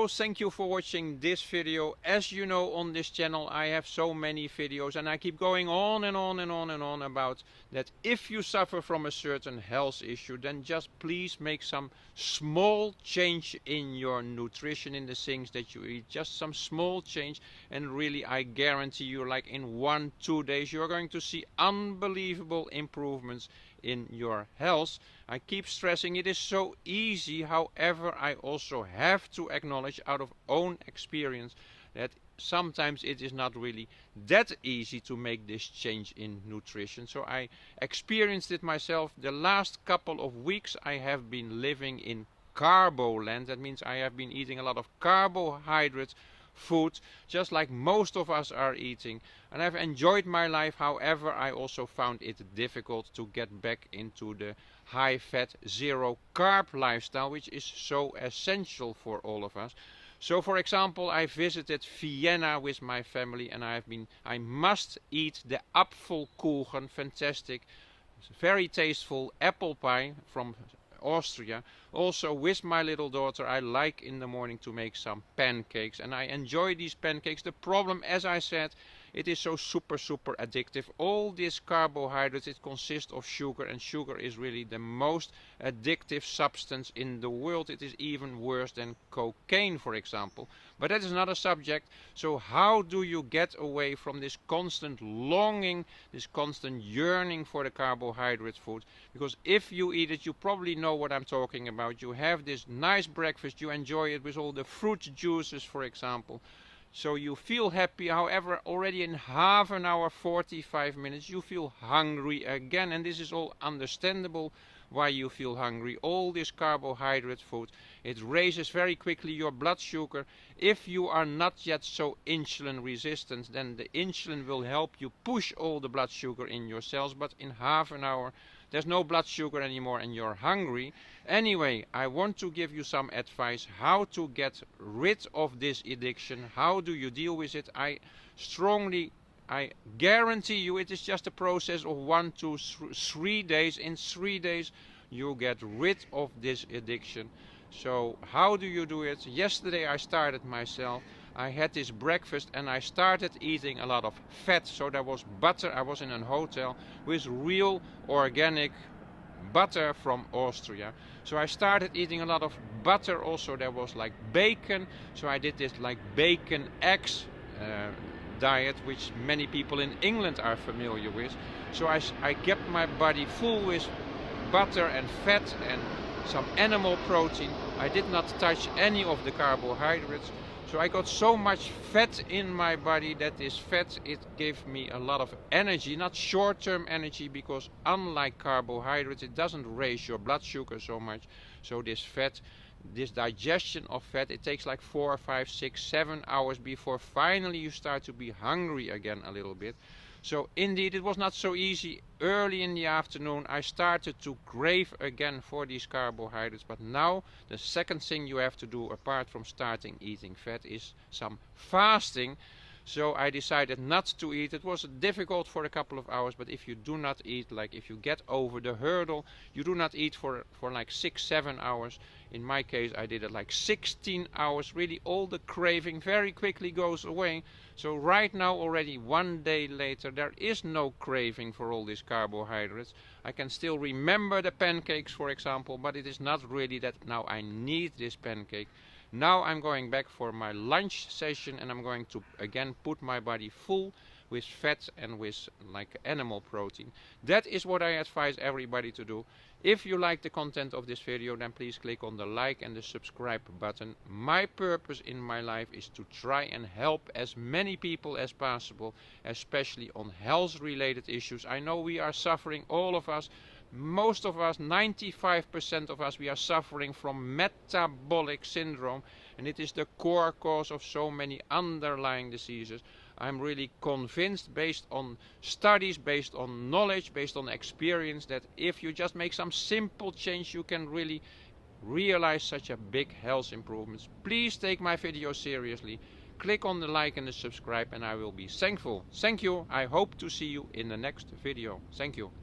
Hello, thank you for watching this video. As you know, on this channel I have so many videos and I keep going on and on and on and on about that if you suffer from a certain health issue, then just please make some small change in your nutrition, in the things that you eat. Just some small change, and really I guarantee you, like in 1-2 days, you're going to see unbelievable improvements in your health. I keep stressing it is so easy. However, I also have to acknowledge out of own experience that sometimes it is not really that easy to make this change in nutrition. So I experienced it myself. The last couple of weeks I have been living in carbo land. That means I have been eating a lot of carbohydrates food, just like most of us are eating, and I've enjoyed my life. However, I also found it difficult to get back into the high fat, zero carb lifestyle, which is so essential for all of us. So for example, I visited Vienna with my family, and I must eat the Apfelkuchen, fantastic, very tasteful apple pie from Austria. Also with my little daughter, I like in the morning to make some pancakes, and I enjoy these pancakes. The problem, as I said, it is so super addictive. All these carbohydrates, it consists of sugar, and sugar is really the most addictive substance in the world. It is even worse than cocaine, for example. But that is not a subject. So how do you get away from this constant longing, this constant yearning for the carbohydrate food? Because if you eat it, you probably know what I'm talking about. You have this nice breakfast, you enjoy it with all the fruit juices, for example. So you feel happy. However, already in half an hour, 45 minutes, you feel hungry again. And this is all understandable why you feel hungry. All this carbohydrate food, it raises very quickly your blood sugar. If you are not yet so insulin resistant, then the insulin will help you push all the blood sugar in your cells. But in half an hour, there's no blood sugar anymore and you're hungry. Anyway, I want to give you some advice how to get rid of this addiction. How do you deal with it? I guarantee you it is just a process of 1 to 3 days. In 3 days you get rid of this addiction. So how do you do it? Yesterday I started myself. I had this breakfast and I started eating a lot of fat. So there was butter. I was in a hotel with real organic butter from Austria. So I started eating a lot of butter. Also there was like bacon. So I did this like bacon eggs diet, which many people in England are familiar with. So I kept my body full with butter and fat and some animal protein. I did not touch any of the carbohydrates. So I got so much fat in my body that this fat, it gave me a lot of energy, not short-term energy, because unlike carbohydrates, it doesn't raise your blood sugar so much. So this fat, this digestion of fat, it takes like 4, 5, 6, 7 hours before finally you start to be hungry again a little bit. So indeed it was not so easy. Early in the afternoon I started to crave again for these carbohydrates, but now the second thing you have to do apart from starting eating fat is some fasting. So I decided not to eat. It was difficult for a couple of hours, but if you do not eat, like if you get over the hurdle, you do not eat for like 6-7 hours. In my case I did it like 16 hours. Really all the craving very quickly goes away. So right now, already 1 day later, there is no craving for all these carbohydrates. I can still remember the pancakes, for example, but it is not really that now I need this pancake. Now I'm going back for my lunch session and I'm going to again put my body full with fat and with like animal protein. That is what I advise everybody to do. If you like the content of this video, then please click on the like and the subscribe button. My purpose in my life is to try and help as many people as possible, especially on health related issues. I know we are suffering, all of us. Most of us, 95% of us, we are suffering from metabolic syndrome, and it is the core cause of so many underlying diseases. I'm really convinced, based on studies, based on knowledge, based on experience, that if you just make some simple change, you can really realize such a big health improvements. Please take my video seriously. Click on the like and the subscribe and I will be thankful. Thank you. I hope to see you in the next video. Thank you.